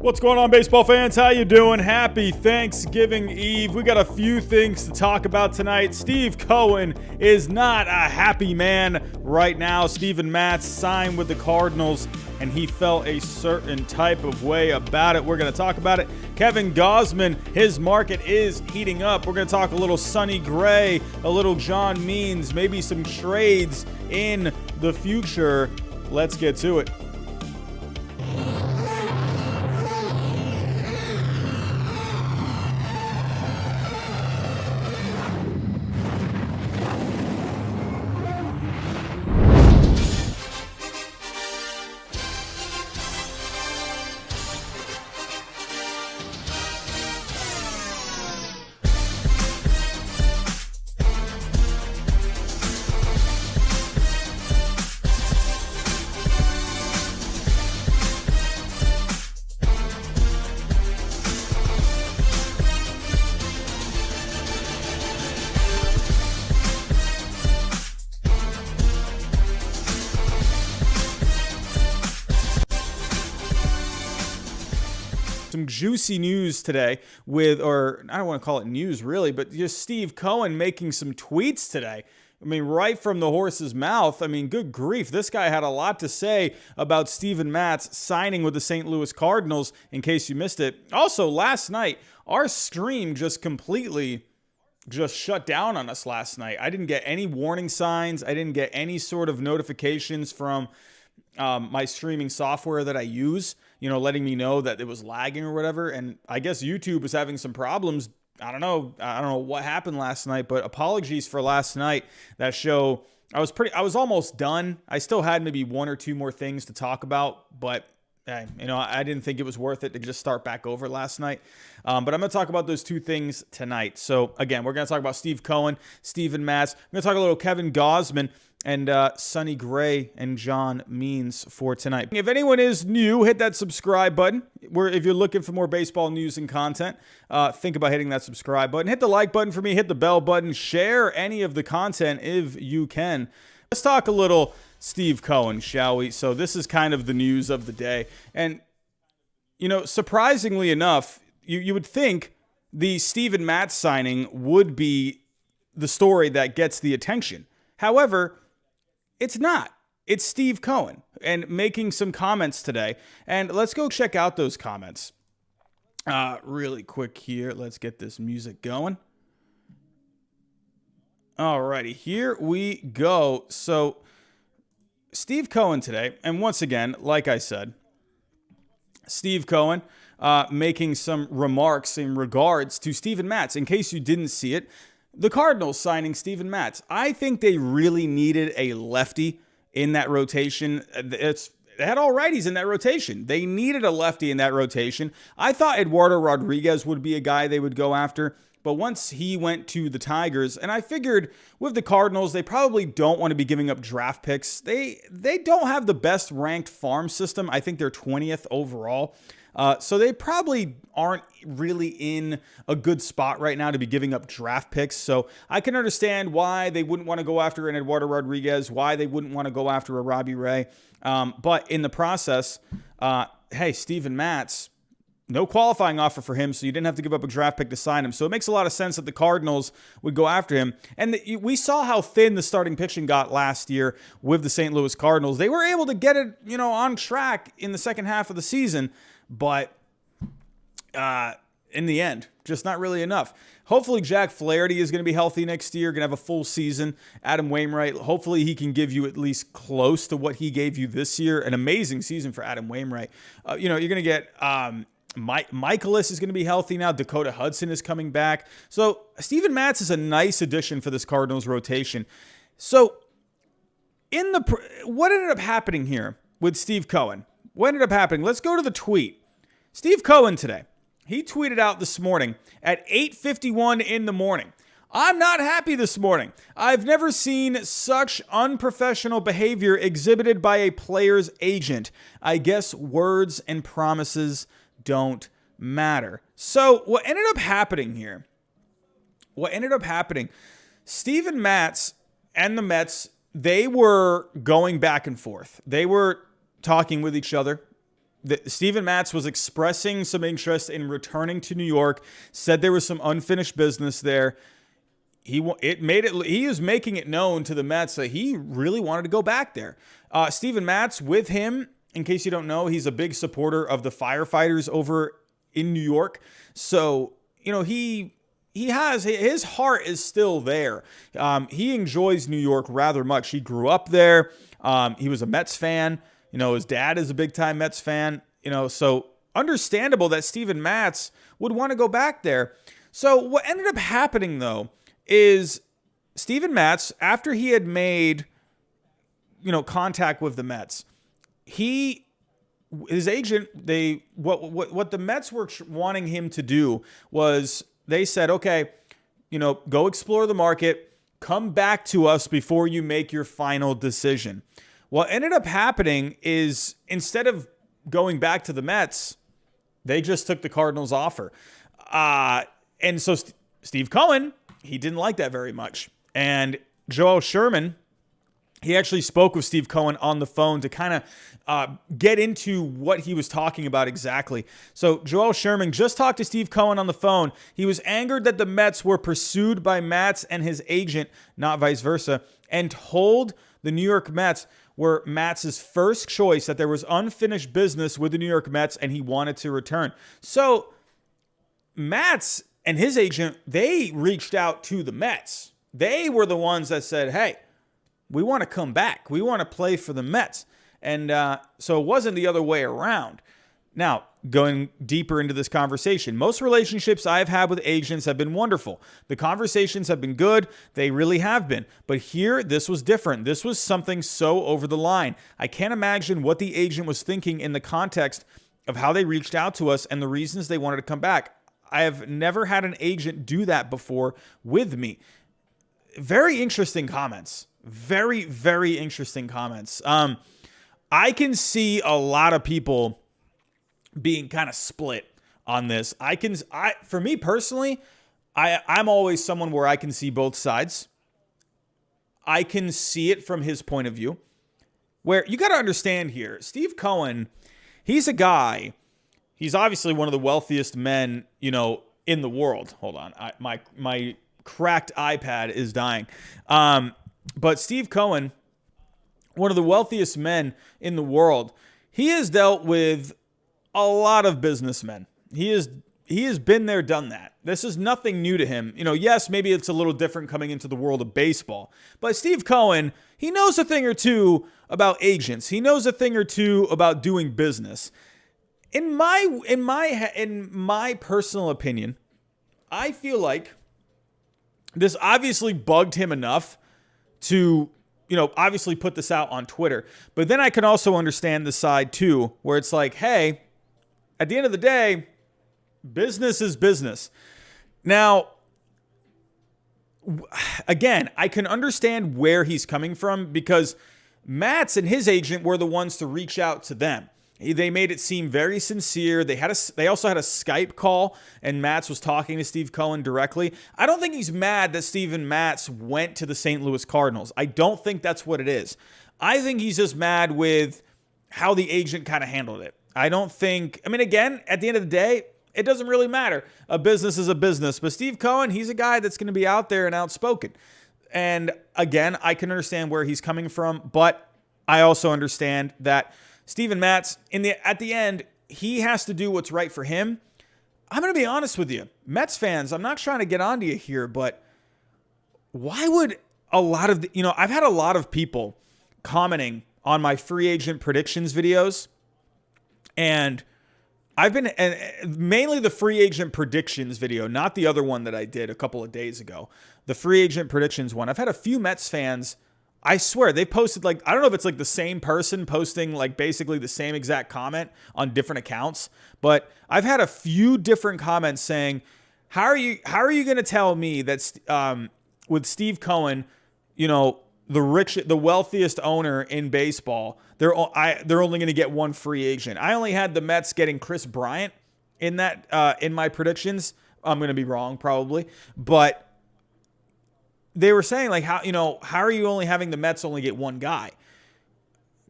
What's going on, baseball fans? How you doing? Happy Thanksgiving Eve. We got a few things to talk about tonight. Steve Cohen is not a happy man right now. Steven Matz signed with the Cardinals, and he felt a certain type of way about it. We're going to talk about it. Kevin Gausman, his market is heating up. We're going to talk a little Sonny Gray, a little John Means, maybe some trades in the future. Let's get to it. Some juicy news today or I don't want to call it news really, but just Steve Cohen making some tweets today. I mean, right from the horse's mouth. I mean, good grief. This guy had a lot to say about Steven Matz signing with the St. Louis Cardinals, in case you missed it. Also, last night, our stream just completely shut down on us last night. I didn't get any warning signs. I didn't get any sort of notifications from my streaming software that I use, letting me know that it was lagging or whatever. And I guess YouTube was having some problems. I don't know what happened last night, but apologies for last night. That show, I was almost done. I still had maybe one or two more things to talk about, but I didn't think it was worth it to just start back over last night. But I'm going to talk about those two things tonight. So again, we're going to talk about Steve Cohen, Steven Matz. I'm going to talk a little Kevin Gausman and Sonny Gray and John Means for tonight. If anyone is new, hit that subscribe button. If you're looking for more baseball news and content, think about hitting that subscribe button. Hit the like button for me. Hit the bell button. Share any of the content if you can. Let's talk a little Steve Cohen, shall we? So this is kind of the news of the day. And, surprisingly enough, you would think the Steven Matz signing would be the story that gets the attention. However, it's not. It's Steve Cohen and making some comments today. And let's go check out those comments. Really quick here. Let's get this music going. Alrighty, here we go. So Steve Cohen today, and once again, like I said, Steve Cohen making some remarks in regards to Steven Matz. In case you didn't see it, the Cardinals signing Steven Matz. I think they really needed a lefty in that rotation. They had all righties in that rotation. They needed a lefty in that rotation. I thought Eduardo Rodriguez would be a guy they would go after, but once he went to the Tigers, and I figured with the Cardinals, they probably don't want to be giving up draft picks. They don't have the best ranked farm system. I think they're 20th overall. So they probably aren't really in a good spot right now to be giving up draft picks. So I can understand why they wouldn't want to go after an Eduardo Rodriguez, why they wouldn't want to go after a Robbie Ray. But in the process, hey, Steven Matz, no qualifying offer for him, so you didn't have to give up a draft pick to sign him. So it makes a lot of sense that the Cardinals would go after him. And we saw how thin the starting pitching got last year with the St. Louis Cardinals. They were able to get it, on track in the second half of the season, but in the end, just not really enough. Hopefully Jack Flaherty is going to be healthy next year, going to have a full season. Adam Wainwright, hopefully he can give you at least close to what he gave you this year. An amazing season for Adam Wainwright. You're going to get Michaelis is going to be healthy now. Dakota Hudson is coming back. So Steven Matz is a nice addition for this Cardinals rotation. So what ended up happening here with Steve Cohen? What ended up happening? Let's go to the tweet. Steve Cohen today, he tweeted out this morning at 8:51 in the morning. I'm not happy this morning. I've never seen such unprofessional behavior exhibited by a player's agent. I guess words and promises don't matter. So what ended up happening here? Steven Matz and the Mets, they were going back and forth. They were talking with each other. Steven Matz was expressing some interest in returning to New York, said there was some unfinished business there. He is making it known to the Mets that he really wanted to go back there. Steven Matz, with him, in case you don't know, he's a big supporter of the firefighters over in New York. So, he has, his heart is still there. He enjoys New York rather much. He grew up there. He was a Mets fan. His dad is a big time Mets fan. So understandable that Steven Matz would want to go back there. So what ended up happening though is Steven Matz, after he had made, contact with the Mets, his agent, what the Mets were wanting him to do was they said, okay, go explore the market, come back to us before you make your final decision. What ended up happening is instead of going back to the Mets, they just took the Cardinals offer. And so Steve Cohen, he didn't like that very much. And Joel Sherman, he actually spoke with Steve Cohen on the phone to kind of get into what he was talking about exactly. So Joel Sherman just talked to Steve Cohen on the phone. He was angered that the Mets were pursued by Matz and his agent, not vice versa, and told the New York Mets were Matz's first choice, that there was unfinished business with the New York Mets and he wanted to return. So Matz and his agent, they reached out to the Mets. They were the ones that said, hey, we want to come back. We want to play for the Mets. And so it wasn't the other way around. Now, going deeper into this conversation, most relationships I've had with agents have been wonderful. The conversations have been good. They really have been. But here, this was different. This was something so over the line. I can't imagine what the agent was thinking in the context of how they reached out to us and the reasons they wanted to come back. I have never had an agent do that before with me. Very interesting comments. Very, very interesting comments. I can see a lot of people being kind of split on this. For me personally, I'm always someone where I can see both sides. I can see it from his point of view. Where you got to understand here, Steve Cohen, he's a guy. He's obviously one of the wealthiest men, in the world. Hold on, my cracked iPad is dying. But Steve Cohen, one of the wealthiest men in the world, he has dealt with a lot of businessmen. He has been there, done that. This is nothing new to him. Yes, maybe it's a little different coming into the world of baseball, but Steve Cohen, he knows a thing or two about agents. He knows a thing or two about doing business. In my personal opinion, I feel like this obviously bugged him enough to, obviously put this out on Twitter. But then I can also understand the side too, where it's like, hey, at the end of the day, business is business. Now, again, I can understand where he's coming from because Matz and his agent were the ones to reach out to them. They made it seem very sincere. They also had a Skype call, and Matz was talking to Steve Cohen directly. I don't think he's mad that Steven Matz went to the St. Louis Cardinals. I don't think that's what it is. I think he's just mad with how the agent kind of handled it. Again, at the end of the day, it doesn't really matter. A business is a business. But Steve Cohen, he's a guy that's going to be out there and outspoken. And again, I can understand where he's coming from, but I also understand that Steven Matz, at the end, he has to do what's right for him. I'm going to be honest with you. Mets fans, I'm not trying to get onto you here, but why would I've had a lot of people commenting on my free agent predictions videos, and mainly the free agent predictions video, not the other one that I did a couple of days ago, the free agent predictions one. I've had a few Mets fans, I swear, they posted I don't know if it's the same person posting basically the same exact comment on different accounts, but I've had a few different comments saying, how are you going to tell me that with Steve Cohen, the wealthiest owner in baseball, they're only going to get one free agent. I only had the Mets getting Chris Bryant in that in my predictions. I'm going to be wrong probably, but they were saying how are you only having the Mets only get one guy?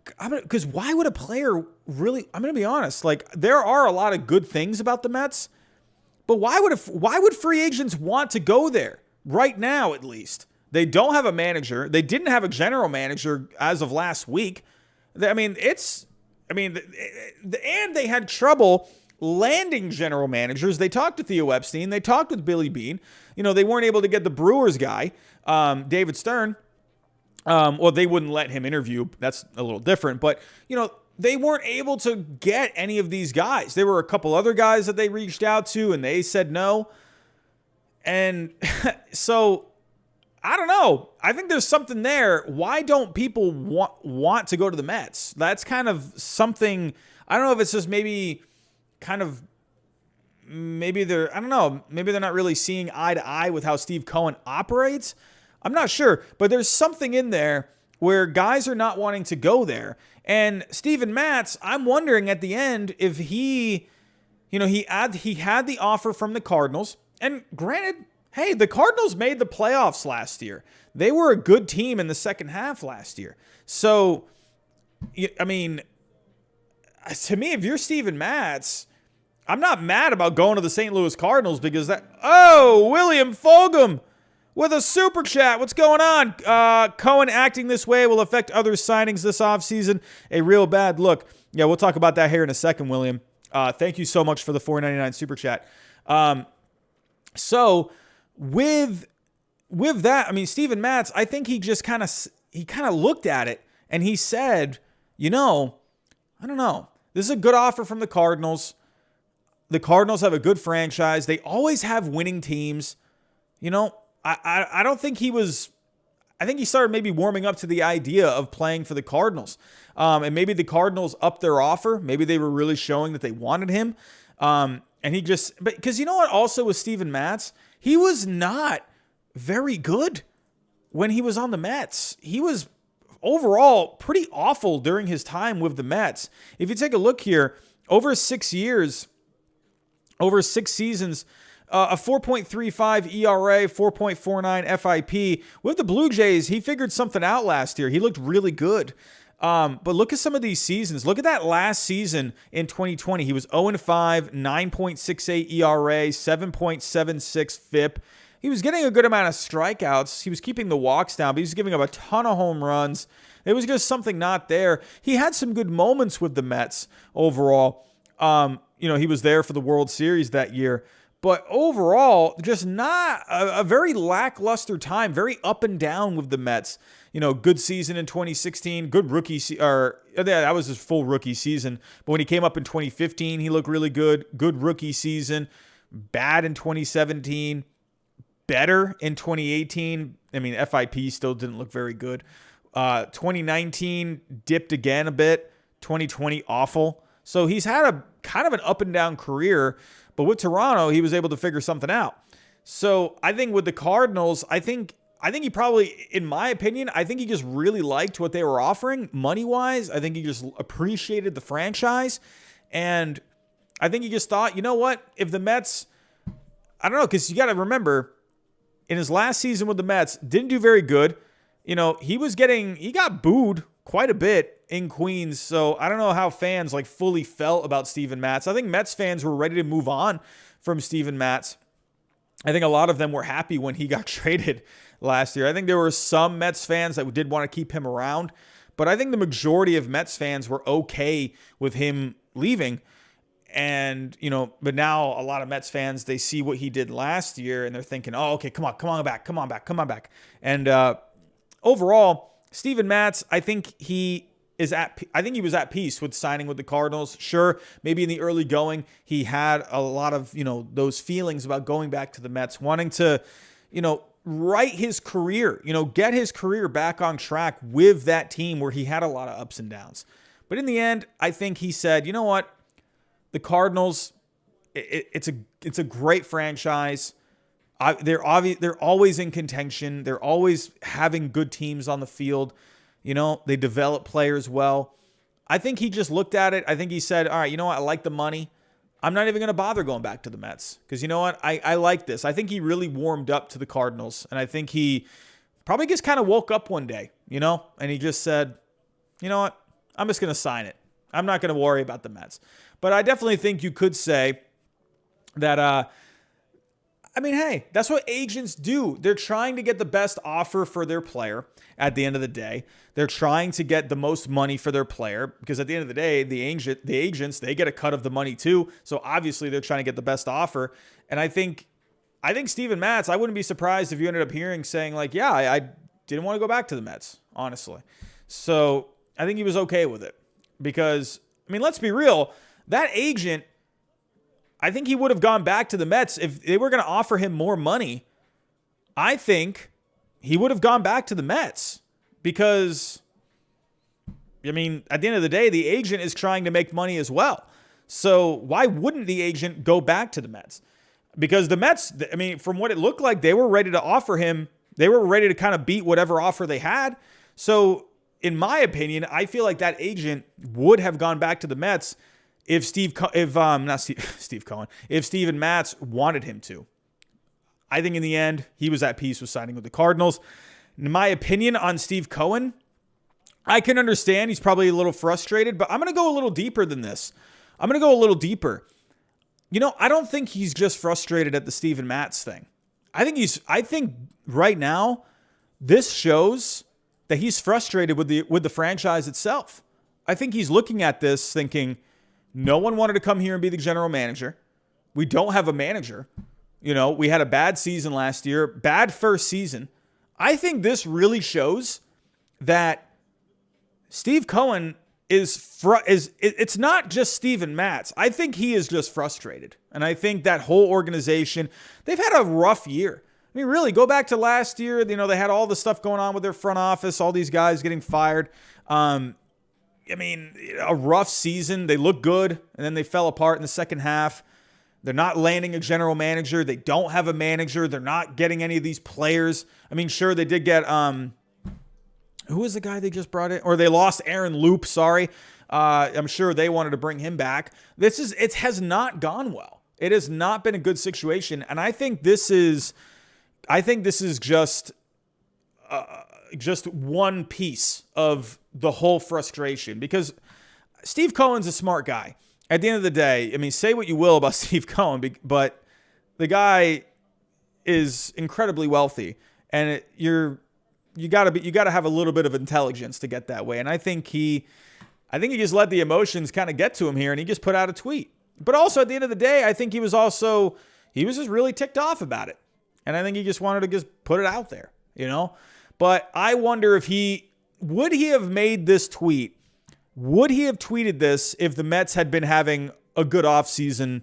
because why would a player really? I'm going to be honest. Like, there are a lot of good things about the Mets, but why would free agents want to go there right now? At least they don't have a manager. They didn't have a general manager as of last week. And they had trouble landing general managers. They talked to Theo Epstein. They talked with Billy Beane. They weren't able to get the Brewers guy, David Stern. Well, they wouldn't let him interview. That's a little different. But, they weren't able to get any of these guys. There were a couple other guys that they reached out to, and they said no. And so, I don't know. I think there's something there. Why don't people want to go to the Mets? That's kind of something. I don't know if it's just maybe they're, I don't know, maybe they're not really seeing eye to eye with how Steve Cohen operates. I'm not sure, but there's something in there where guys are not wanting to go there. And Steven Matz, I'm wondering at the end if he had the offer from the Cardinals. And granted, hey, the Cardinals made the playoffs last year. They were a good team in the second half last year. So, I mean, to me, if you're Steven Matz, I'm not mad about going to the St. Louis Cardinals because William Fulgham with a super chat. What's going on? Cohen acting this way will affect other signings this offseason. A real bad look. Yeah, we'll talk about that here in a second, William. Thank you so much for the $4.99 super chat. So with that, I mean, Steven Matz, I think he just kind of looked at it and he said, I don't know. This is a good offer from the Cardinals. The Cardinals have a good franchise. They always have winning teams. I don't think I think he started maybe warming up to the idea of playing for the Cardinals. And maybe the Cardinals upped their offer. Maybe they were really showing that they wanted him. And because you know what also with Steven Matz? He was not very good when he was on the Mets. He was overall pretty awful during his time with the Mets. If you take a look here, over 6 seasons, a 4.35 ERA, 4.49 FIP. With the Blue Jays, he figured something out last year. He looked really good. But look at some of these seasons. Look at that last season in 2020. He was 0-5, 9.68 ERA, 7.76 FIP. He was getting a good amount of strikeouts. He was keeping the walks down, but he was giving up a ton of home runs. There was just something not there. He had some good moments with the Mets overall. He was there for the World Series that year. But overall, just not a very lackluster time, very up and down with the Mets. Good season in 2016, good rookie that was his full rookie season. But when he came up in 2015, he looked really good. Good rookie season. Bad in 2017. Better in 2018. I mean, FIP still didn't look very good. 2019 dipped again a bit. 2020 awful. So he's had a kind of an up and down career. But with Toronto, he was able to figure something out. So I think with the Cardinals, I think he probably, in my opinion, I think he just really liked what they were offering money-wise. I think he just appreciated the franchise. And I think he just thought, you know what? If the Mets, I don't know, because you got to remember, in his last season with the Mets, didn't do very good. He got booed quite a bit in Queens. So I don't know how fans fully felt about Steven Matz. I think Mets fans were ready to move on from Steven Matz. I think a lot of them were happy when he got traded last year. I think there were some Mets fans that did want to keep him around, but I think the majority of Mets fans were okay with him leaving. And, but now a lot of Mets fans, they see what he did last year and they're thinking, oh, okay, come on back. And overall, Steven Matz, I think he was at peace with signing with the Cardinals. Sure, maybe in the early going, he had a lot of, those feelings about going back to the Mets, wanting to, right his career, get his career back on track with that team where he had a lot of ups and downs. But in the end, I think he said, you know what? The Cardinals, it's a great franchise. They're always in contention. They're always having good teams on the field. They develop players well. I think he just looked at it. I think he said, all right, you know what? I like the money. I'm not even going to bother going back to the Mets because you know what? I like this. I think he really warmed up to the Cardinals. And I think he probably just kind of woke up one day, and he just said, you know what? I'm just going to sign it. I'm not going to worry about the Mets. But I definitely think you could say that, hey, that's what agents do. They're trying to get the best offer for their player at the end of the day. They're trying to get the most money for their player because at the end of the day, the agents, they get a cut of the money too. So obviously they're trying to get the best offer. And I think Steven Matz, I wouldn't be surprised if you ended up hearing saying like, yeah, I didn't want to go back to the Mets, honestly. So I think he was okay with it because, let's be real. That agent, I think he would have gone back to the Mets if they were going to offer him more money. I think he would have gone back to the Mets because, at the end of the day, the agent is trying to make money as well. So why wouldn't the agent go back to the Mets? Because the Mets, from what it looked like, they were ready to offer him. They were ready to kind of beat whatever offer they had. So in my opinion, I feel like that agent would have gone back to the Mets if Steven Matz wanted him to. I think in the end, he was at peace with signing with the Cardinals. In my opinion on Steve Cohen, I can understand he's probably a little frustrated, but I'm going to go a little deeper than this. I'm going to go a little deeper. I don't think he's just frustrated at the Steven Matz thing. I think right now, this shows that he's frustrated with the franchise itself. I think he's looking at this thinking, no one wanted to come here and be the general manager. We don't have a manager. We had a bad season last year, bad first season. I think this really shows that Steve Cohen it's not just Steven Matz. I think he is just frustrated. And I think that whole organization, they've had a rough year. Really, go back to last year. They had all the stuff going on with their front office, all these guys getting fired. A rough season. They looked good, and then they fell apart in the second half. They're not landing a general manager. They don't have a manager. They're not getting any of these players. sure, they did get who was the guy they just brought in? Or they lost Aaron Loop, sorry. I'm sure they wanted to bring him back. It has not gone well. It has not been a good situation, and I think this is just one piece of the whole frustration because Steve Cohen's a smart guy. At the end of the day, say what you will about Steve Cohen, but the guy is incredibly wealthy, and you got to have a little bit of intelligence to get that way. And I think he just let the emotions kind of get to him here, and he just put out a tweet. But also at the end of the day, I think he was just really ticked off about it. And I think he just wanted to just put it out there, But I wonder if would he have made this tweet? Would he have tweeted this if the Mets had been having a good offseason?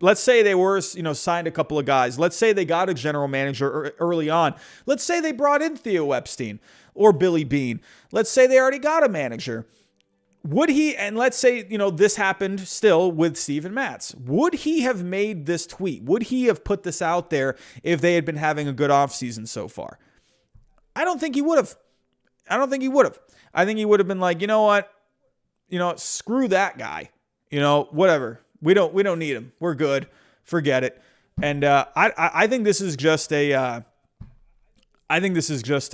Let's say they were, signed a couple of guys. Let's say they got a general manager early on. Let's say they brought in Theo Epstein or Billy Beane. Let's say they already got a manager. Would he, and let's say, this happened still with Steven Matz. Would he have made this tweet? Would he have put this out there if they had been having a good offseason so far? I don't think he would have. I think he would have been like, you know what? Screw that guy. Whatever. We don't need him. We're good. Forget it. And I think this is just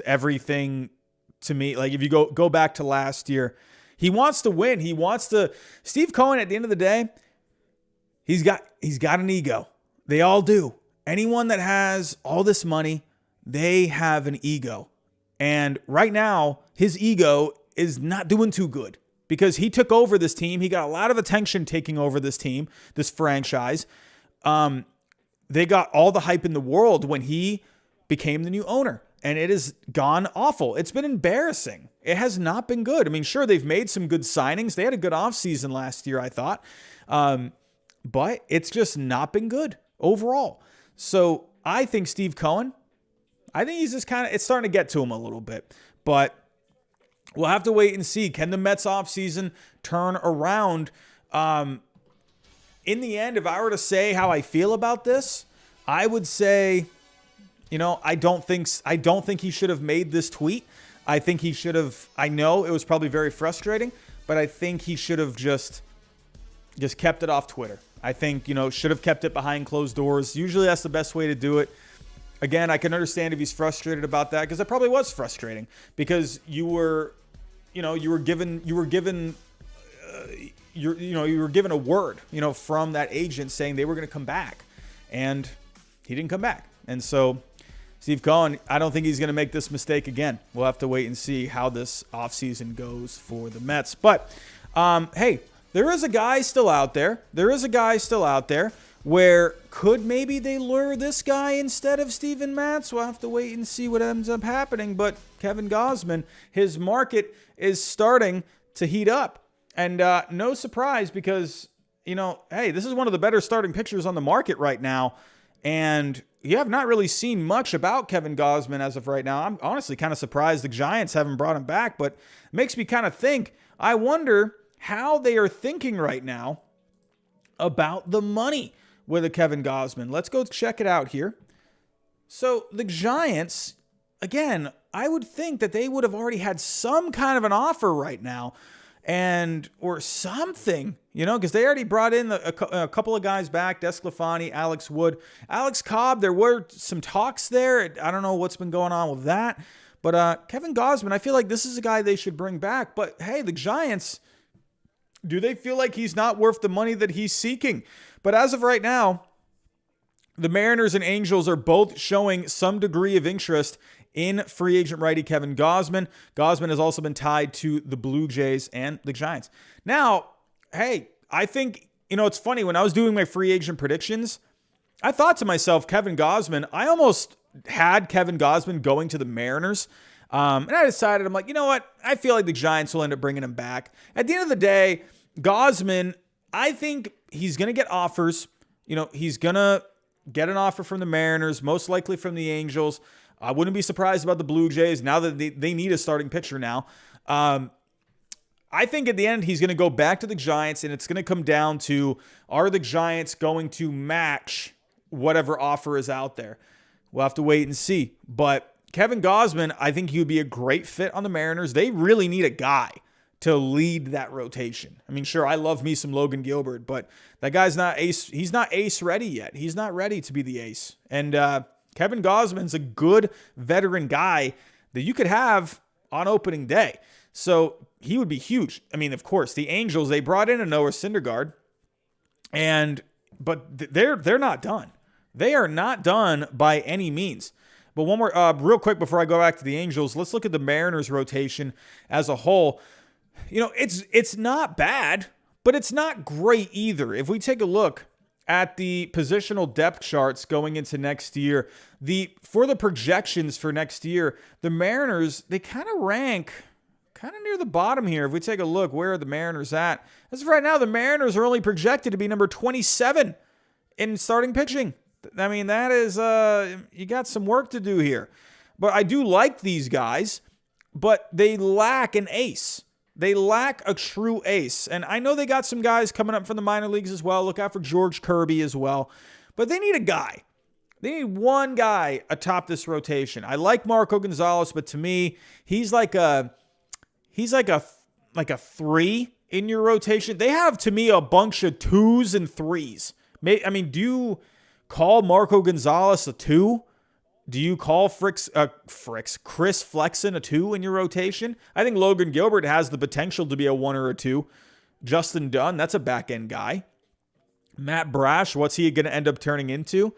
everything to me. Like if you go back to last year, he wants to win. Steve Cohen at the end of the day, he's got an ego. They all do. Anyone that has all this money, they have an ego. And right now, his ego is not doing too good because he took over this team. He got a lot of attention taking over this team, this franchise. They got all the hype in the world when he became the new owner, and it has gone awful. It's been embarrassing. It has not been good. Sure, they've made some good signings. They had a good offseason last year, I thought. But it's just not been good overall. So I think Steve Cohen, he's just it's starting to get to him a little bit. But we'll have to wait and see. Can the Mets offseason turn around? In the end, if I were to say how I feel about this, I would say, I don't think he should have made this tweet. I think he should have, I know it was probably very frustrating, but I think he should have just kept it off Twitter. I think, should have kept it behind closed doors. Usually that's the best way to do it. Again, I can understand if he's frustrated about that because it probably was frustrating because you were you were given a word, from that agent saying they were going to come back, and he didn't come back. And so Steve Cohen, I don't think he's going to make this mistake again. We'll have to wait and see how this offseason goes for the Mets. But, hey, there is a guy still out there. Where could maybe they lure this guy instead of Steven Matz? We'll have to wait and see what ends up happening. But Kevin Gausman, his market is starting to heat up. And no surprise because, hey, this is one of the better starting pitchers on the market right now. And you have not really seen much about Kevin Gausman as of right now. I'm honestly kind of surprised the Giants haven't brought him back, but it makes me kind of think, I wonder how they are thinking right now about the money with a Kevin Gausman. Let's go check it out here. So the Giants, again, I would think that they would have already had some kind of an offer right now or something, because they already brought in a couple of guys back, Desclafani, Alex Wood, Alex Cobb. There were some talks there. I don't know what's been going on with that. But Kevin Gausman, I feel like this is a guy they should bring back. But hey, the Giants, do they feel like he's not worth the money that he's seeking? But as of right now, the Mariners and Angels are both showing some degree of interest in free agent righty Kevin Gausman. Gausman has also been tied to the Blue Jays and the Giants. Now, hey, I think, it's funny. When I was doing my free agent predictions, I thought to myself, Kevin Gausman, I almost had Kevin Gausman going to the Mariners. And I decided, I'm like, you know what? I feel like the Giants will end up bringing him back. At the end of the day, Gausman, I think he's going to get offers. He's going to get an offer from the Mariners, most likely from the Angels. I wouldn't be surprised about the Blue Jays now that they need a starting pitcher now. I think at the end, he's going to go back to the Giants, and it's going to come down to, are the Giants going to match whatever offer is out there? We'll have to wait and see. But Kevin Gausman, I think he would be a great fit on the Mariners. They really need a guy to lead that rotation. I mean, sure, I love me some Logan Gilbert, but that guy's not ace. He's not ace ready yet. He's not ready to be the ace. And Kevin Gausman's a good veteran guy that you could have on opening day. So he would be huge. I mean, of course, the Angels, they brought in a Noah Syndergaard, but they're not done. They are not done by any means. But one more, real quick before I go back to the Angels, let's look at the Mariners rotation as a whole. It's not bad, but it's not great either. If we take a look at the positional depth charts going into next year, for the projections for next year, the Mariners, they kind of rank kind of near the bottom here. If we take a look, where are the Mariners at? As of right now, the Mariners are only projected to be number 27 in starting pitching. I mean, that is, you got some work to do here. But I do like these guys, but they lack an ace. They lack a true ace. And I know they got some guys coming up from the minor leagues as well. Look out for George Kirby as well. But they need a guy. They need one guy atop this rotation. I like Marco Gonzalez, but to me, he's like a 3 in your rotation. They have, to me, a bunch of 2s and 3s. I mean, do you call Marco Gonzalez a 2? Do you call Chris Flexen a 2 in your rotation? I think Logan Gilbert has the potential to be a 1 or a 2. Justin Dunn, that's a back-end guy. Matt Brash, what's he going to end up turning into?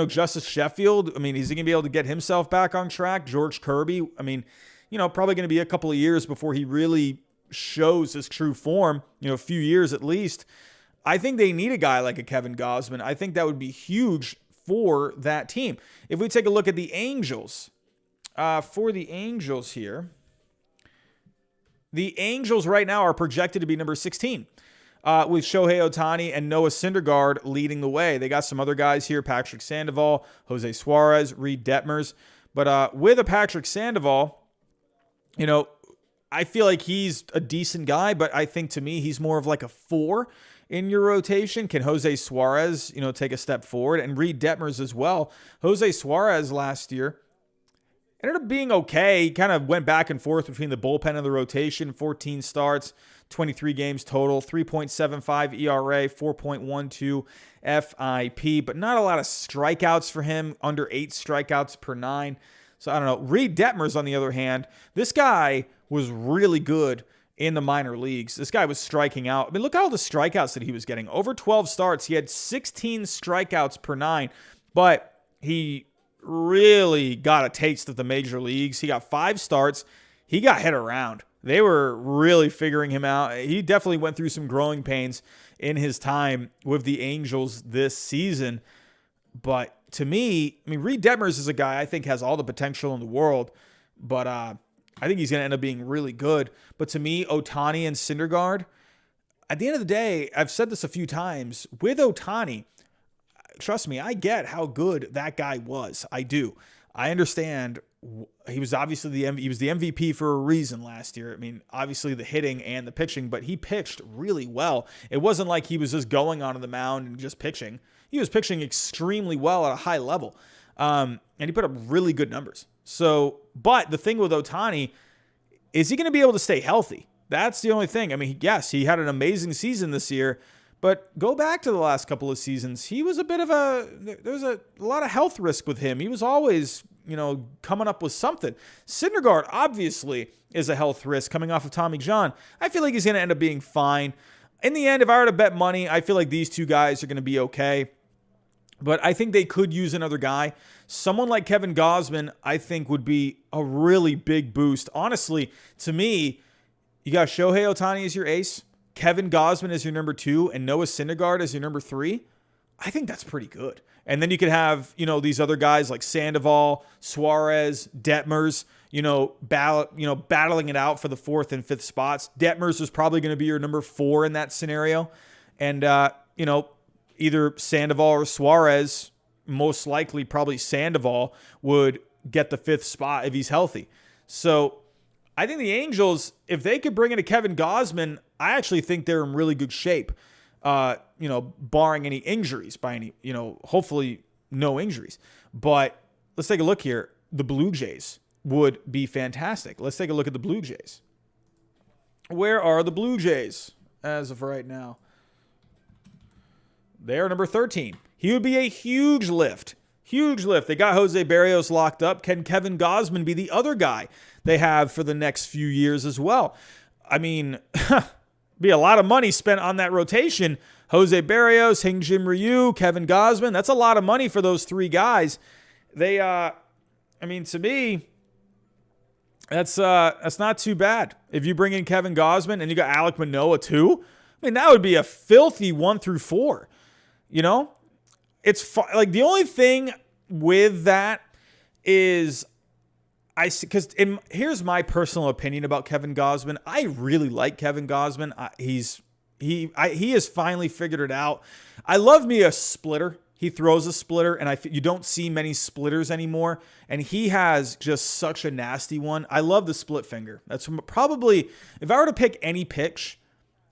Justice Sheffield, I mean, is he going to be able to get himself back on track? George Kirby, I mean, probably going to be a couple of years before he really shows his true form, a few years at least. I think they need a guy like a Kevin Gausman. I think that would be huge for that team. If we take a look at the Angels, for the Angels here, the Angels right now are projected to be number 16, with Shohei Ohtani and Noah Syndergaard leading the way. They got some other guys here, Patrick Sandoval, Jose Suarez, Reed Detmers. But with a Patrick Sandoval, I feel like he's a decent guy, but I think to me he's more of like a 4 in your rotation. Can Jose Suarez, take a step forward? And Reed Detmers as well. Jose Suarez last year ended up being okay. He kind of went back and forth between the bullpen and the rotation. 14 starts, 23 games total, 3.75 ERA, 4.12 FIP, but not a lot of strikeouts for him, under 8 strikeouts per 9. So I don't know. Reed Detmers, on the other hand, this guy was really good in the minor leagues. This guy was striking out. I mean, look at all the strikeouts that he was getting. Over 12 starts, he had 16 strikeouts per 9, but he really got a taste of the major leagues. He got 5 starts. He got hit around. They were really figuring him out. He definitely went through some growing pains in his time with the Angels this season. But to me, I mean, Reed Detmers is a guy I think has all the potential in the world, but I think he's going to end up being really good. But to me, Ohtani and Syndergaard, at the end of the day, I've said this a few times, with Ohtani, trust me, I get how good that guy was. I do. I understand he was obviously the MVP for a reason last year. I mean, obviously the hitting and the pitching, but he pitched really well. It wasn't like he was just going onto the mound and just pitching. He was pitching extremely well at a high level, and he put up really good numbers. So, but the thing with Ohtani, is he going to be able to stay healthy? That's the only thing. I mean, yes, he had an amazing season this year, but go back to the last couple of seasons. He was there was a lot of health risk with him. He was always, coming up with something. Syndergaard obviously is a health risk coming off of Tommy John. I feel like he's going to end up being fine. In the end, if I were to bet money, I feel like these two guys are going to be okay. But I think they could use another guy. Someone like Kevin Gausman, I think, would be a really big boost. Honestly, to me, you got Shohei Ohtani as your ace, Kevin Gausman as your number 2, and Noah Syndergaard as your number 3. I think that's pretty good. And then you could have, these other guys like Sandoval, Suarez, Detmers, battling it out for the 4th and 5th spots. Detmers is probably going to be your number 4 in that scenario. And, either Sandoval or Suarez, most likely probably Sandoval, would get the 5th spot if he's healthy. So I think the Angels, if they could bring in a Kevin Gausman, I actually think they're in really good shape, barring any injuries hopefully no injuries. But let's take a look here. The Blue Jays would be fantastic. Let's take a look at the Blue Jays. Where are the Blue Jays as of right now? They are number 13. He would be a huge lift. Huge lift. They got Jose Barrios locked up. Can Kevin Gausman be the other guy they have for the next few years as well? I mean, be a lot of money spent on that rotation. Jose Barrios, Hyun-Jin Ryu, Kevin Gausman. That's a lot of money for those 3 guys. They, to me, that's not too bad. If you bring in Kevin Gausman and you got Alek Manoah too, that would be a filthy 1 through 4. It's like the only thing with that is here's my personal opinion about Kevin Gausman. I really like Kevin Gausman. He has finally figured it out. I love me a splitter. He throws a splitter, and you don't see many splitters anymore. And he has just such a nasty one. I love the split finger. That's probably, if I were to pick any pitch,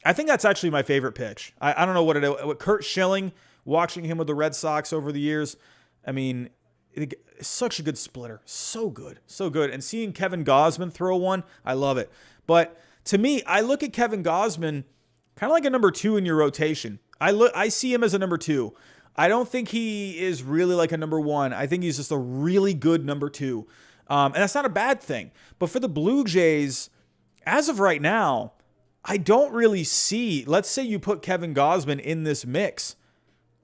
I think that's actually my favorite pitch. I don't know what it is. Curt Schilling, watching him with the Red Sox over the years, it's such a good splitter. So good. So good. And seeing Kevin Gausman throw one, I love it. But to me, I look at Kevin Gausman kind of like a number 2 in your rotation. I see him as a number 2. I don't think he is really like a number 1. I think he's just a really good number 2. And that's not a bad thing. But for the Blue Jays, as of right now, I don't really see, let's say you put Kevin Gausman in this mix.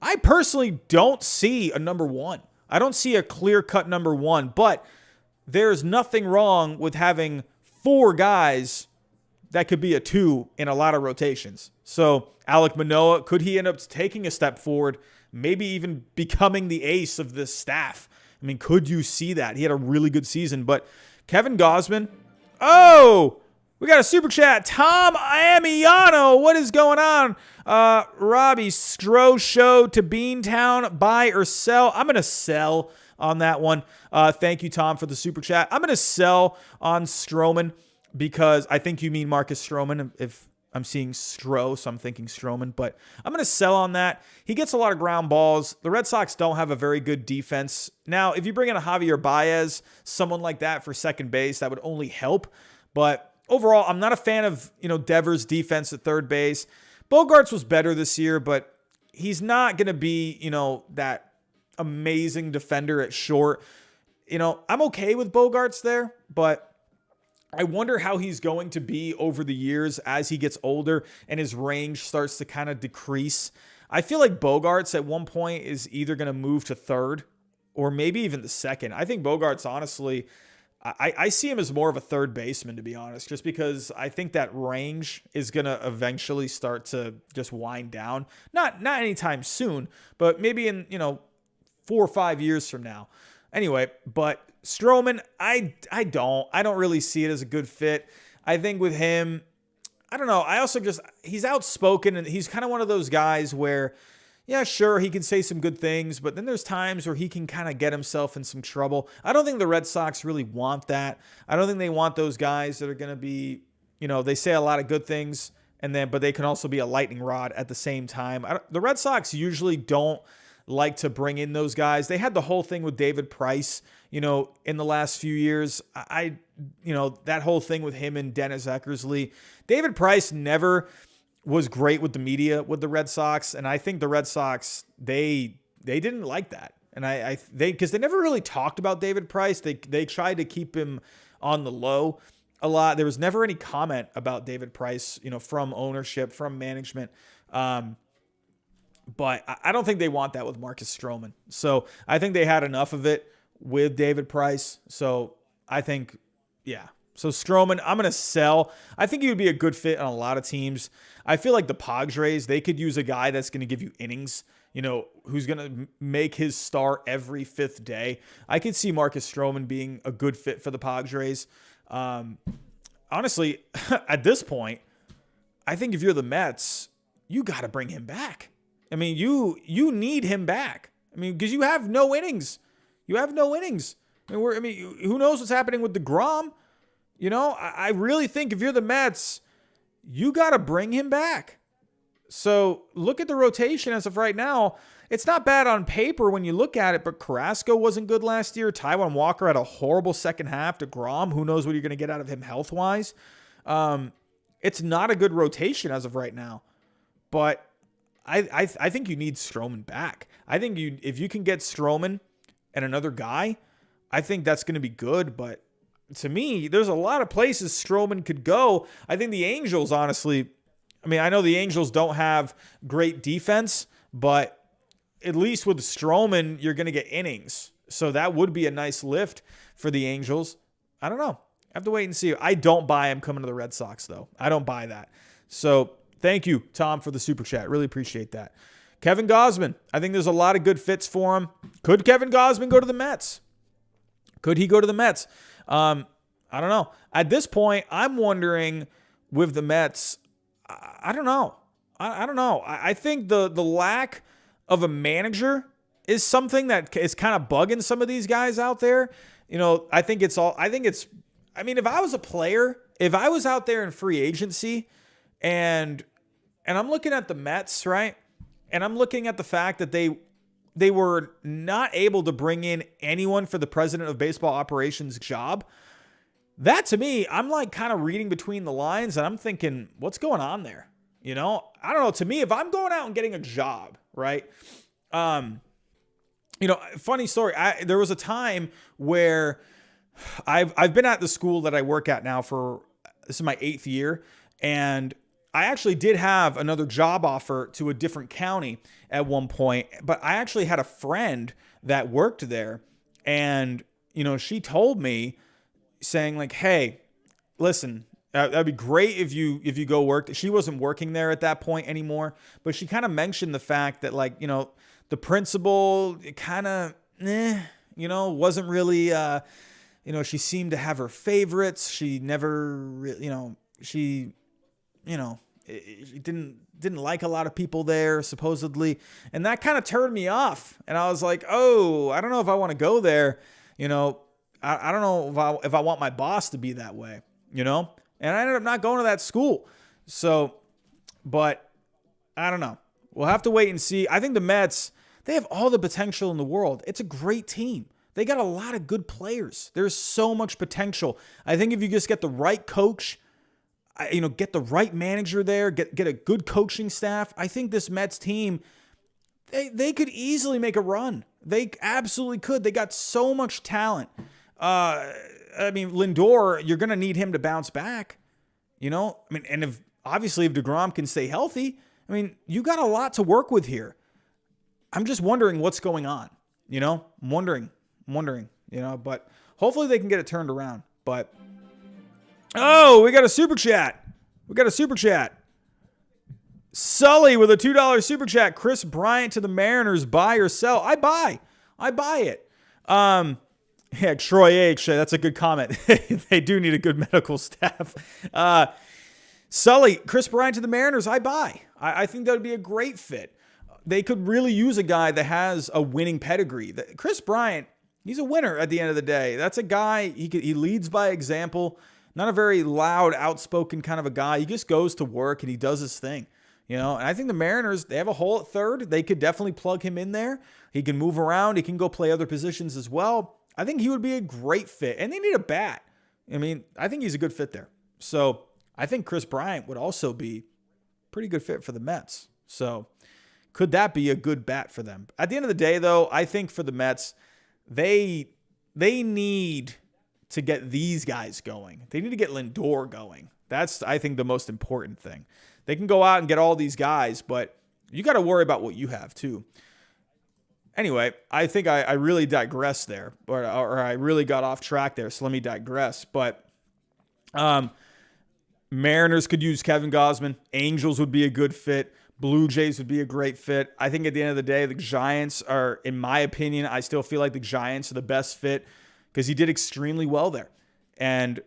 I personally don't see a number 1. I don't see a clear-cut number 1, but there's nothing wrong with having 4 guys that could be a 2 in a lot of rotations. So Alek Manoah, could he end up taking a step forward, maybe even becoming the ace of this staff? Could you see that? He had a really good season, but Kevin Gausman, we got a super chat. Tom Amiano, what is going on? Robbie, Stroh show to Beantown, buy or sell? I'm going to sell on that one. Thank you, Tom, for the super chat. I'm going to sell on Stroman because I think you mean Marcus Stroman. If I'm seeing Stroh, so I'm thinking Stroman, but I'm going to sell on that. He gets a lot of ground balls. The Red Sox don't have a very good defense. Now, if you bring in a Javier Baez, someone like that for second base, that would only help. But overall, I'm not a fan of, Devers' defense at third base. Bogarts was better this year, but he's not going to be, that amazing defender at short. I'm okay with Bogarts there, but I wonder how he's going to be over the years as he gets older and his range starts to kind of decrease. I feel like Bogarts at one point is either going to move to third or maybe even the second. I think Bogarts, honestly, I see him as more of a third baseman, to be honest, just because I think that range is going to eventually start to just wind down. Not anytime soon, but maybe in, 4 or 5 years from now. Anyway, but Stroman, I don't really see it as a good fit. I think with him, I don't know. I also he's outspoken and he's kind of one of those guys where, yeah, sure, he can say some good things, but then there's times where he can kind of get himself in some trouble. I don't think the Red Sox really want that. I don't think they want those guys that are going to be, they say a lot of good things but they can also be a lightning rod at the same time. The Red Sox usually don't like to bring in those guys. They had the whole thing with David Price, in the last few years. That whole thing with him and Dennis Eckersley. David Price never was great with the media with the Red Sox, and I think the Red Sox they didn't like that, and because they never really talked about David Price. They tried to keep him on the low a lot. There was never any comment about David Price, from ownership, from management. But I don't think they want that with Marcus Stroman. So I think they had enough of it with David Price. So I think, yeah. So Stroman, I'm going to sell. I think he would be a good fit on a lot of teams. I feel like the Padres, they could use a guy that's going to give you innings, who's going to make his start every fifth day. I could see Marcus Stroman being a good fit for the Padres. Honestly, at this point, I think if you're the Mets, you got to bring him back. I mean, you need him back. I mean, because you have no innings. You have no innings. Who knows what's happening with DeGrom? I really think if you're the Mets, you got to bring him back. So look at the rotation as of right now. It's not bad on paper when you look at it, but Carrasco wasn't good last year. Taijuan Walker had a horrible second half. DeGrom, who knows what you're going to get out of him health-wise. It's not a good rotation as of right now. But I think you need Stroman back. I think if you can get Stroman and another guy, I think that's going to be good. But to me, there's a lot of places Stroman could go. I think the Angels, honestly, I know the Angels don't have great defense, but at least with Stroman, you're going to get innings. So that would be a nice lift for the Angels. I don't know. I have to wait and see. I don't buy him coming to the Red Sox, though. I don't buy that. So thank you, Tom, for the super chat. Really appreciate that. Kevin Gausman. I think there's a lot of good fits for him. Could Kevin Gausman go to the Mets? Could he go to the Mets? I don't know. At this point, I'm wondering with the Mets, I don't know. I don't know. I think the lack of a manager is something that is kind of bugging some of these guys out there. If I was a player, if I was out there in free agency and I'm looking at the Mets, right? And I'm looking at the fact that they were not able to bring in anyone for the president of baseball operations job. That to me, I'm like kind of reading between the lines and I'm thinking, what's going on there? I don't know. To me, if I'm going out and getting a job, right? Funny story. There was a time where I've been at the school that I work at now this is my 8th year. And I actually did have another job offer to a different county at one point, but I actually had a friend that worked there. And, she told me saying like, hey, listen, that'd be great if you go work. She wasn't working there at that point anymore, but she kind of mentioned the fact that the principal kind of, wasn't really, she seemed to have her favorites. She never, she didn't like a lot of people there supposedly. And that kind of turned me off. And I was like, oh, I don't know if I want to go there. I don't know if I want my boss to be that way, And I ended up not going to that school. So, but I don't know. We'll have to wait and see. I think the Mets, they have all the potential in the world. It's a great team. They got a lot of good players. There's so much potential. I think if you just get the right coach, get the right manager there, get a good coaching staff, I think this Mets team, they could easily make a run. They absolutely could. They got so much talent. Lindor, you're going to need him to bounce back. And if DeGrom can stay healthy, you got a lot to work with here. I'm just wondering what's going on. I'm wondering, but hopefully they can get it turned around. But, we got a super chat. Sully with a $2 super chat. Chris Bryant to the Mariners, buy or sell? I buy it. Yeah, Troy H. That's a good comment. They do need a good medical staff. Sully, Chris Bryant to the Mariners, I buy. I think that would be a great fit. They could really use a guy that has a winning pedigree. Chris Bryant, he's a winner at the end of the day. That's a guy, he leads by example. Not a very loud, outspoken kind of a guy. He just goes to work and he does his thing. And I think the Mariners, they have a hole at third. They could definitely plug him in there. He can move around. He can go play other positions as well. I think he would be a great fit. And they need a bat. I think he's a good fit there. So I think Chris Bryant would also be a pretty good fit for the Mets. So could that be a good bat for them? At the end of the day, though, I think for the Mets, they need to get these guys going. They need to get Lindor going. That's, I think, the most important thing. They can go out and get all these guys, but you got to worry about what you have too. Anyway, I think I really digressed there, or I really got off track there, so let me digress. But Mariners could use Kevin Gausman. Angels would be a good fit. Blue Jays would be a great fit. I think at the end of the day, the Giants are, in my opinion, I still feel like the Giants are the best fit because he did extremely well there. And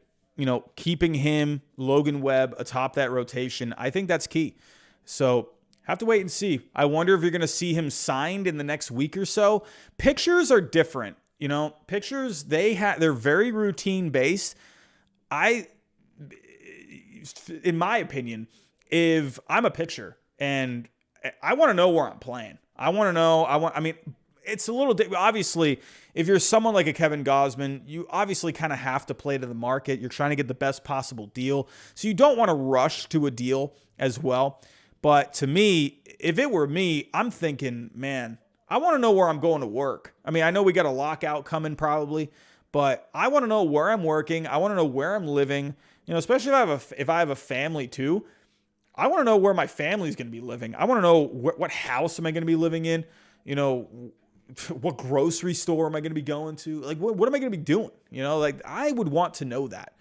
keeping him, Logan Webb, atop that rotation, I think that's key. So have to wait and see. I wonder if you're going to see him signed in the next week or so. Pictures are different. Pictures, they're very routine based. In my opinion, if I'm a pitcher and I want to know where I'm playing, it's a little, obviously, if you're someone like a Kevin Gausman, you obviously kind of have to play to the market. You're trying to get the best possible deal. So you don't want to rush to a deal as well. But to me, if it were me, I'm thinking, man, I want to know where I'm going to work. I know we got a lockout coming probably, but I want to know where I'm working. I want to know where I'm living, especially if I have a family too. I want to know where my family's going to be living. I want to know what house am I going to be living in? What grocery store am I going to be going to? Like, what am I going to be doing? I would want to know that.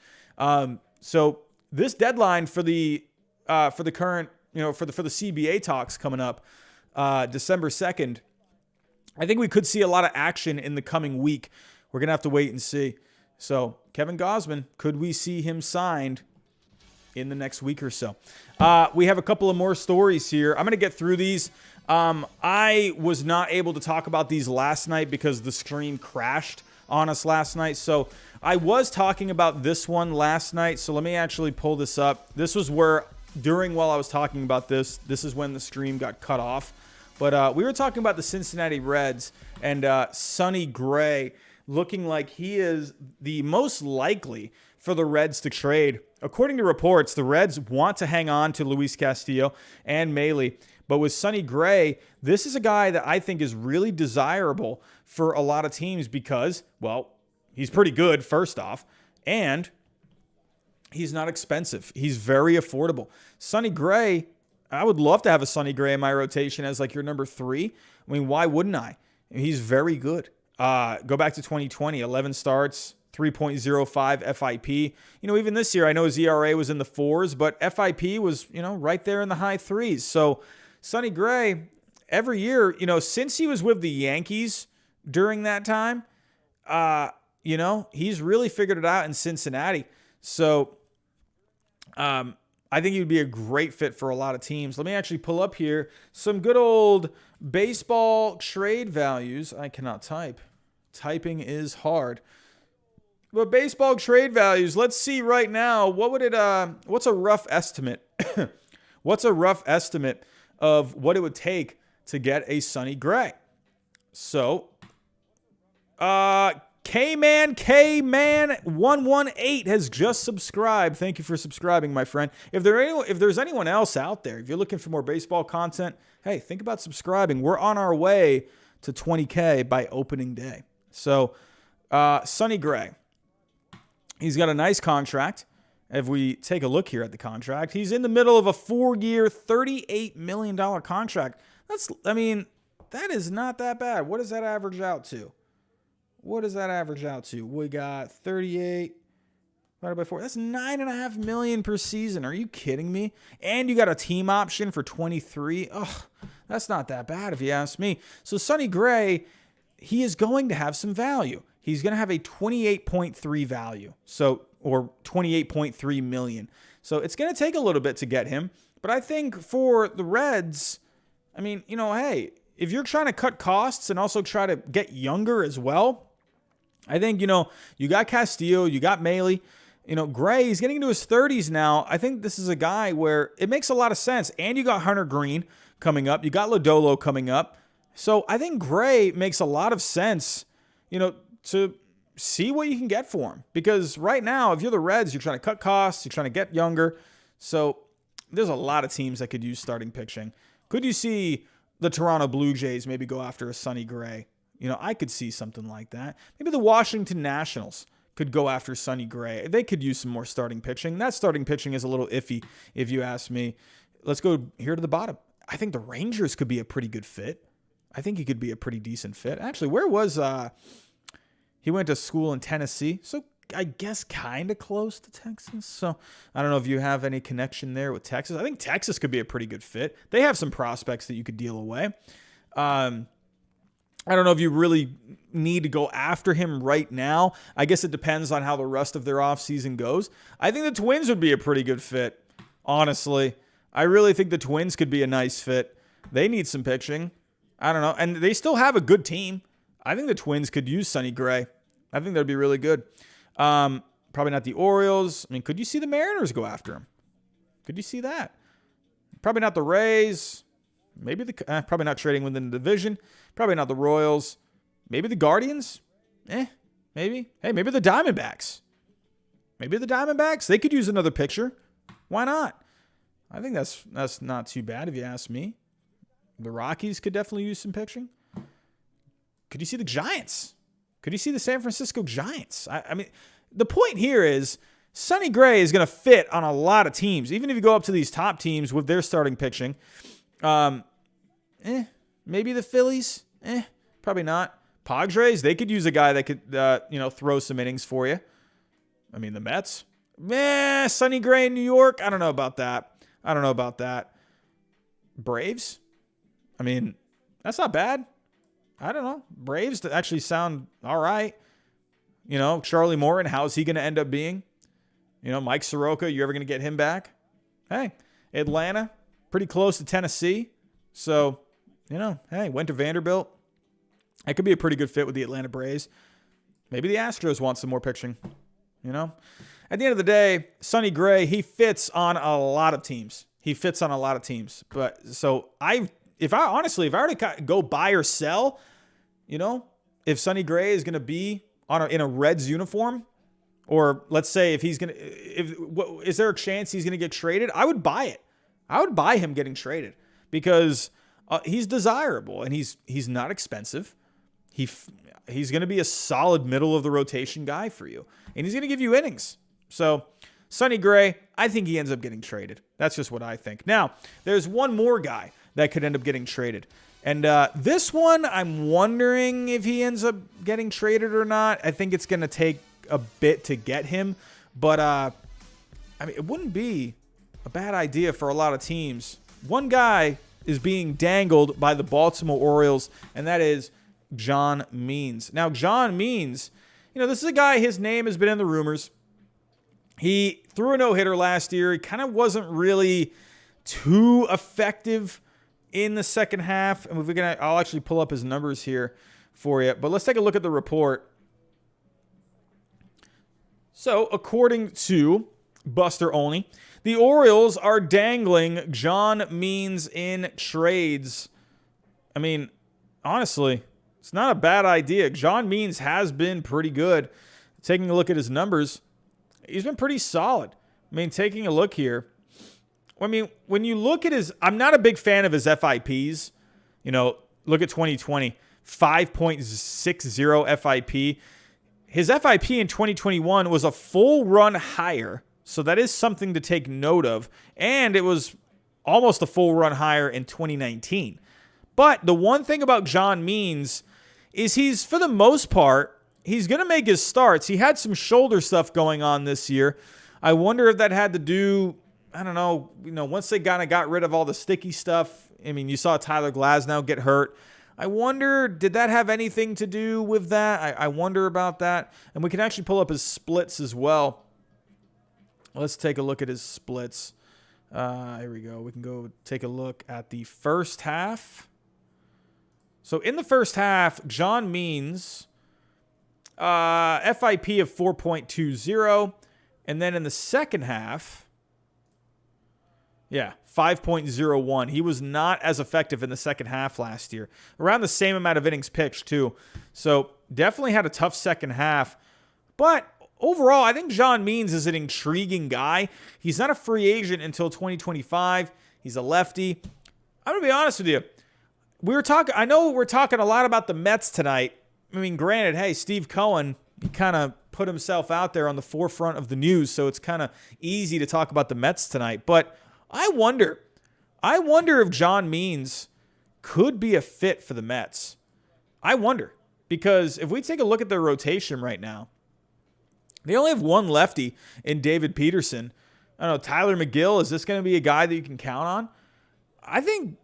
So this deadline for the current, for the CBA talks coming up, December 2nd, I think we could see a lot of action in the coming week. We're going to have to wait and see. So Kevin Gausman, could we see him signed in the next week or so? We have a couple of more stories here. I'm going to get through these. I was not able to talk about these last night because the stream crashed on us last night. So I was talking about this one last night. So let me actually pull this up. This was while I was talking about this is when the stream got cut off. But we were talking about the Cincinnati Reds and Sonny Gray looking like he is the most likely for the Reds to trade. According to reports, the Reds want to hang on to Luis Castillo and Mahle. But with Sonny Gray, this is a guy that I think is really desirable for a lot of teams because, well, he's pretty good, first off, and he's not expensive. He's very affordable. Sonny Gray, I would love to have a Sonny Gray in my rotation as like your number 3. Why wouldn't I? He's very good. Go back to 2020, 11 starts, 3.05 FIP. Even this year, I know his ERA was in the 4s, but FIP was, right there in the high 3s. So Sonny Gray, every year, since he was with the Yankees during that time, he's really figured it out in Cincinnati. So I think he would be a great fit for a lot of teams. Let me actually pull up here some good old baseball trade values. I cannot type. Typing is hard. But baseball trade values, let's see right now. What's a rough estimate? What's a rough estimate of what it would take to get a Sonny Gray? So, K-Man 118 has just subscribed. Thank you for subscribing, my friend. If there's anyone else out there, if you're looking for more baseball content, hey, think about subscribing. We're on our way to 20K by opening day. So Sonny Gray. He's got a nice contract. If we take a look here at the contract, he's in the middle of a 4-year, $38 million contract. That is not that bad. What does that average out to? We got 38 divided by 4. That's $9.5 million per season. Are you kidding me? And you got a team option for 23. Ugh, that's not that bad if you ask me. So Sonny Gray, he is going to have some value. He's going to have a 28.3 value. Or 28.3 million. So it's going to take a little bit to get him. But I think for the Reds, hey, if you're trying to cut costs and also try to get younger as well, I think, you got Castillo, you got Mahle, Gray, he's getting into his 30s now. I think this is a guy where it makes a lot of sense. And you got Hunter Green coming up. You got Lodolo coming up. So I think Gray makes a lot of sense, to see what you can get for him. Because right now, if you're the Reds, you're trying to cut costs, you're trying to get younger. So there's a lot of teams that could use starting pitching. Could you see the Toronto Blue Jays maybe go after a Sonny Gray? I could see something like that. Maybe the Washington Nationals could go after Sonny Gray. They could use some more starting pitching. That starting pitching is a little iffy, if you ask me. Let's go here to the bottom. I think the Rangers could be a pretty good fit. I think he could be a pretty decent fit. Actually, where was... He went to school in Tennessee, so I guess kind of close to Texas. So I don't know if you have any connection there with Texas. I think Texas could be a pretty good fit. They have some prospects that you could deal away. I don't know if you really need to go after him right now. I guess it depends on how the rest of their offseason goes. I think the Twins would be a pretty good fit, honestly. I really think the Twins could be a nice fit. They need some pitching. I don't know. And they still have a good team. I think the Twins could use Sonny Gray. I think that'd be really good. Probably not the Orioles. Could you see the Mariners go after him? Could you see that? Probably not the Rays. Maybe probably not trading within the division. Probably not the Royals. Maybe the Guardians. Maybe. Hey, maybe the Diamondbacks. They could use another pitcher. Why not? I think that's not too bad if you ask me. The Rockies could definitely use some pitching. Could you see the Giants? Could you see the San Francisco Giants? The point here is Sonny Gray is going to fit on a lot of teams. Even if you go up to these top teams with their starting pitching, maybe the Phillies, probably not. Padres, they could use a guy that could, throw some innings for you. The Mets, Sonny Gray in New York. I don't know about that. Braves, that's not bad. I don't know. Braves actually sound all right. Charlie Morton, how's he going to end up being? Mike Soroka, you ever going to get him back? Hey, Atlanta, pretty close to Tennessee. So, went to Vanderbilt. That could be a pretty good fit with the Atlanta Braves. Maybe the Astros want some more pitching. At the end of the day, Sonny Gray, he fits on a lot of teams. But so if I were to go buy or sell, if Sonny Gray is going to be in a Reds uniform, or let's say is there a chance he's going to get traded? I would buy it. I would buy him getting traded because he's desirable and he's not expensive. He's going to be a solid middle of the rotation guy for you, and he's going to give you innings. So Sonny Gray, I think he ends up getting traded. That's just what I think. Now, there's one more guy that could end up getting traded. And this one, I'm wondering if he ends up getting traded or not. I think it's going to take a bit to get him. But, it wouldn't be a bad idea for a lot of teams. One guy is being dangled by the Baltimore Orioles, and that is John Means. Now, John Means, this is a guy, his name has been in the rumors. He threw a no-hitter last year. He kind of wasn't really too effective in the second half. And I'll actually pull up his numbers here for you. But let's take a look at the report. So, according to Buster Olney, the Orioles are dangling John Means in trades. Honestly, it's not a bad idea. John Means has been pretty good. Taking a look at his numbers, he's been pretty solid. Taking a look here. When you look at I'm not a big fan of his FIPs. Look at 2020, 5.60 FIP. His FIP in 2021 was a full run higher, so that is something to take note of. And it was almost a full run higher in 2019. But the one thing about John Means is he's, for the most part, he's going to make his starts. He had some shoulder stuff going on this year. I wonder if that had to do, I don't know, once they kind of got rid of all the sticky stuff. I mean, you saw Tyler Glasnow get hurt. I wonder, did that have anything to do with that? I wonder about that. And we can actually pull up his splits as well. Let's take a look at his splits. Here we go. We can go take a look at the first half. So in the first half, John Means, FIP of 4.20. And then in the second half, 5.01. He was not as effective in the second half last year. Around the same amount of innings pitched, too. So definitely had a tough second half. But overall, I think John Means is an intriguing guy. He's not a free agent until 2025. He's a lefty. I'm going to be honest with you. I know we're talking a lot about the Mets tonight. I mean, granted, hey, Steve Cohen, he kind of put himself out there on the forefront of the news, so it's kind of easy to talk about the Mets tonight. But I wonder if John Means could be a fit for the Mets. I wonder, because if we take a look at their rotation right now, they only have one lefty in David Peterson. I don't know, Tyler Mahle, is this going to be a guy that you can count on? I think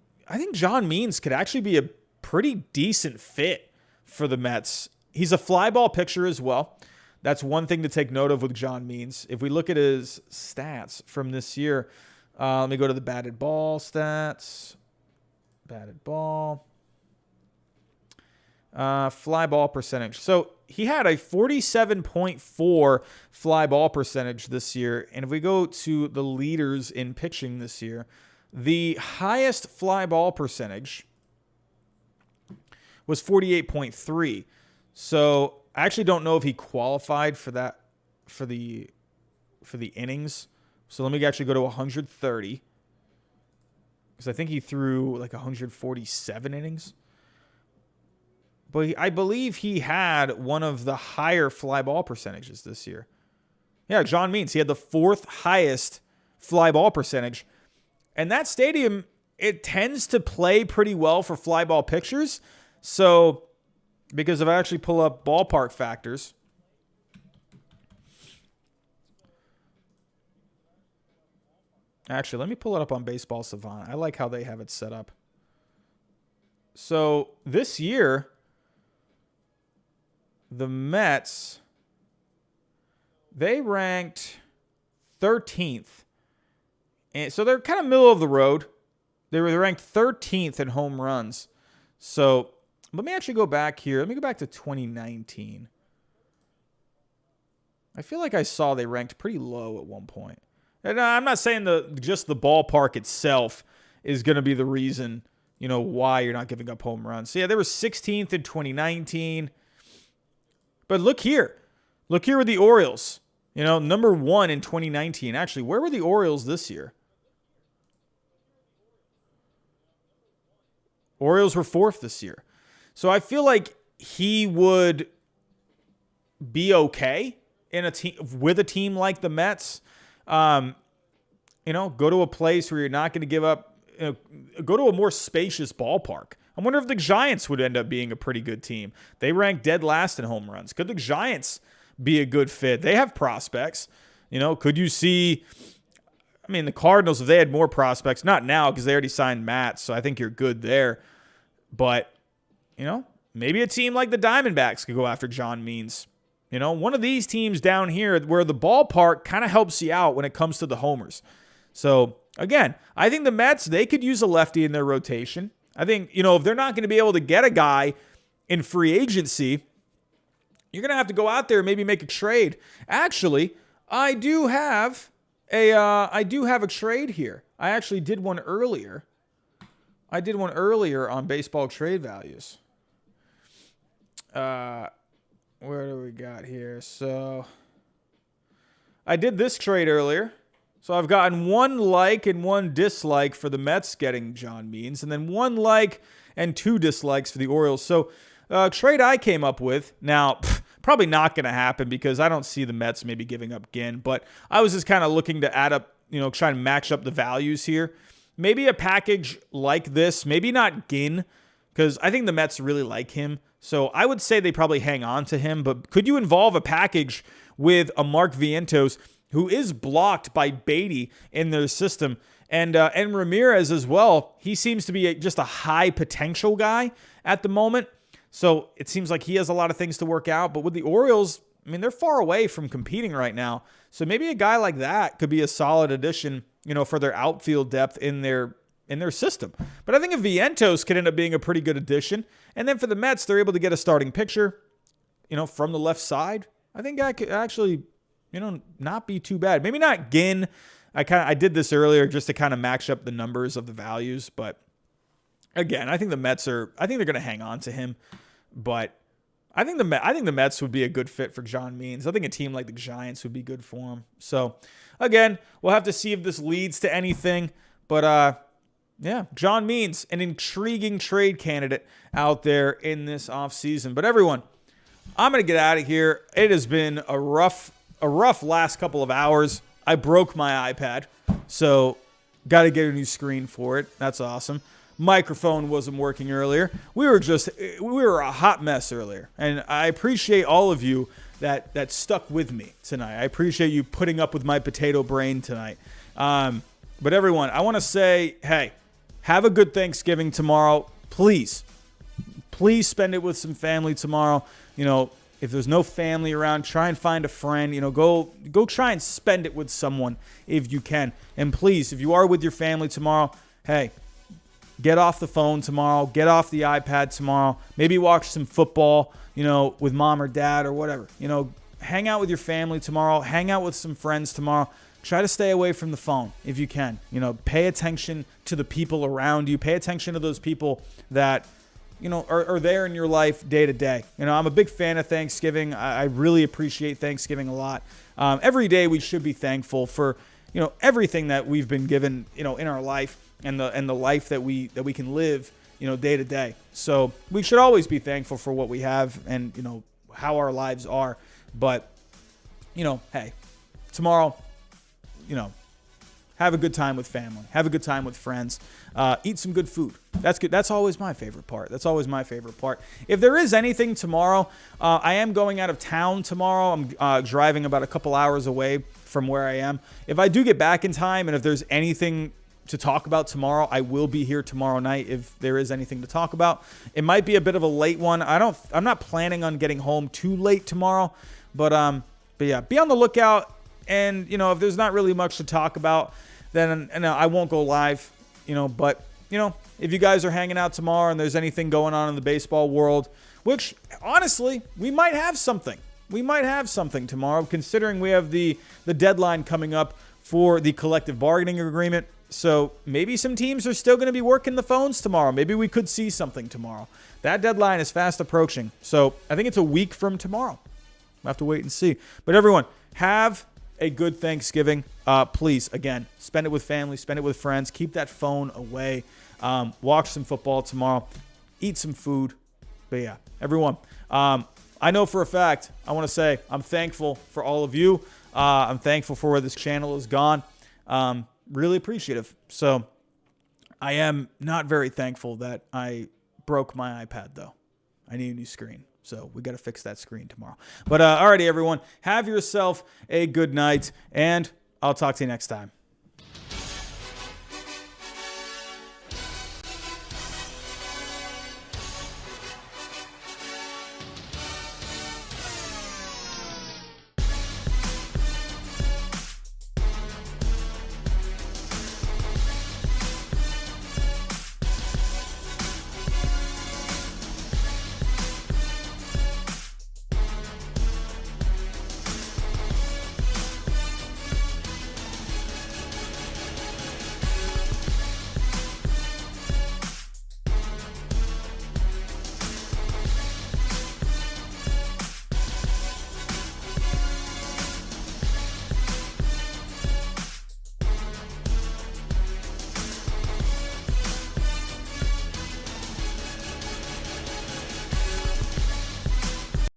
John Means could actually be a pretty decent fit for the Mets. He's a fly ball pitcher as well. That's one thing to take note of with John Means. If we look at his stats from this year, let me go to the batted ball stats. Batted ball. Fly ball percentage. So he had a 47.4 fly ball percentage this year. And if we go to the leaders in pitching this year, the highest fly ball percentage was 48.3. So I actually don't know if he qualified for that for the innings. So let me actually go to 130, because I think he threw like 147 innings. But I believe he had one of the higher fly ball percentages this year. Yeah, John Means, he had the fourth highest fly ball percentage. And that stadium, it tends to play pretty well for fly ball pitchers. So, because if I actually pull up ballpark factors, actually, let me pull it up on Baseball Savant. I like how they have it set up. So this year, the Mets, they ranked 13th. And so they're kind of middle of the road. They were ranked 13th in home runs. So let me actually go back here. Let me go back to 2019. I feel like I saw they ranked pretty low at one point. And I'm not saying just the ballpark itself is going to be the reason, why you're not giving up home runs. So yeah, they were 16th in 2019. But look here. Look here with the Orioles. Number 1 in 2019. Actually, where were the Orioles this year? Orioles were 4th this year. So I feel like he would be okay in a team with a team like the Mets. Go to a place where you're not going to give up. Go to a more spacious ballpark. I wonder if the Giants would end up being a pretty good team. They rank dead last in home runs. Could the Giants be a good fit? They have prospects. Could you see? I mean, the Cardinals, if they had more prospects, not now because they already signed Matz, so I think you're good there. But, maybe a team like the Diamondbacks could go after John Means. One of these teams down here where the ballpark kind of helps you out when it comes to the homers. So, again, I think the Mets, they could use a lefty in their rotation. I think, if they're not going to be able to get a guy in free agency, you're going to have to go out there and maybe make a trade. Actually, I do have a trade here. I actually did one earlier. On baseball trade values. Where do we got here? So I did this trade earlier. So I've gotten 1 like and 1 dislike for the Mets getting John Means, and then 1 like and 2 dislikes for the Orioles. So trade I came up with. Now, Probably not going to happen because I don't see the Mets maybe giving up Ginn. But I was just kind of looking to add up, try and match up the values here. Maybe a package like this, maybe not Ginn, because I think the Mets really like him. So I would say they probably hang on to him. But could you involve a package with a Mark Vientos, who is blocked by Beatty in their system, and Ramirez as well? He seems to be just a high potential guy at the moment. So it seems like he has a lot of things to work out. But with the Orioles, they're far away from competing right now. So maybe a guy like that could be a solid addition, for their outfield depth in their system. But I think if Vientos could end up being a pretty good addition, and then for the Mets, they're able to get a starting pitcher, from the left side, I think I could actually, not be too bad. Maybe not Ginn. I did this earlier just to kind of match up the numbers of the values, but again, I think the Mets they're going to hang on to him. But I think the Mets would be a good fit for John Means. I think a team like the Giants would be good for him. So again, we'll have to see if this leads to anything. But yeah, John Means, an intriguing trade candidate out there in this offseason. But everyone, I'm going to get out of here. It has been a rough last couple of hours. I broke my iPad, so got to get a new screen for it. That's awesome. Microphone wasn't working earlier. We were a hot mess earlier, and I appreciate all of you that stuck with me tonight. I appreciate you putting up with my potato brain tonight. But everyone, I want to say, hey, have a good Thanksgiving tomorrow. Please spend it with some family tomorrow. If there's no family around, try and find a friend. Go try and spend it with someone if you can. And please, if you are with your family tomorrow, hey, get off the phone tomorrow. Get off the iPad tomorrow. Maybe watch some football, with mom or dad or whatever. Hang out with your family tomorrow. Hang out with some friends tomorrow. Try to stay away from the phone if you can. Pay attention to the people around you. Pay attention to those people that, are there in your life day to day. I'm a big fan of Thanksgiving. I really appreciate Thanksgiving a lot. Every day we should be thankful for, everything that we've been given, in our life and the life that we can live, day to day. So we should always be thankful for what we have and, how our lives are. But, hey, tomorrow, have a good time with family. Have a good time with friends. Eat some good food. That's good. That's always my favorite part. If there is anything tomorrow, I am going out of town tomorrow. I'm driving about a couple hours away from where I am. If I do get back in time and if there's anything to talk about tomorrow, I will be here tomorrow night if there is anything to talk about. It might be a bit of a late one. I'm not planning on getting home too late tomorrow, but yeah, be on the lookout. And, if there's not really much to talk about, then I won't go live, but, if you guys are hanging out tomorrow and there's anything going on in the baseball world, which honestly, we might have something. We might have something tomorrow, considering we have the deadline coming up for the collective bargaining agreement. So maybe some teams are still going to be working the phones tomorrow. Maybe we could see something tomorrow. That deadline is fast approaching. So I think it's a week from tomorrow. We'll have to wait and see. But everyone, have a good Thanksgiving. Please, again, spend it with family, spend it with friends. Keep that phone away. Watch some football tomorrow. Eat some food. But yeah, everyone, I know for a fact, I want to say I'm thankful for all of you. I'm thankful for where this channel has gone. Really appreciative. So I am not very thankful that I broke my iPad, though. I need a new screen. So we got to fix that screen tomorrow. But alrighty, everyone, have yourself a good night, and I'll talk to you next time.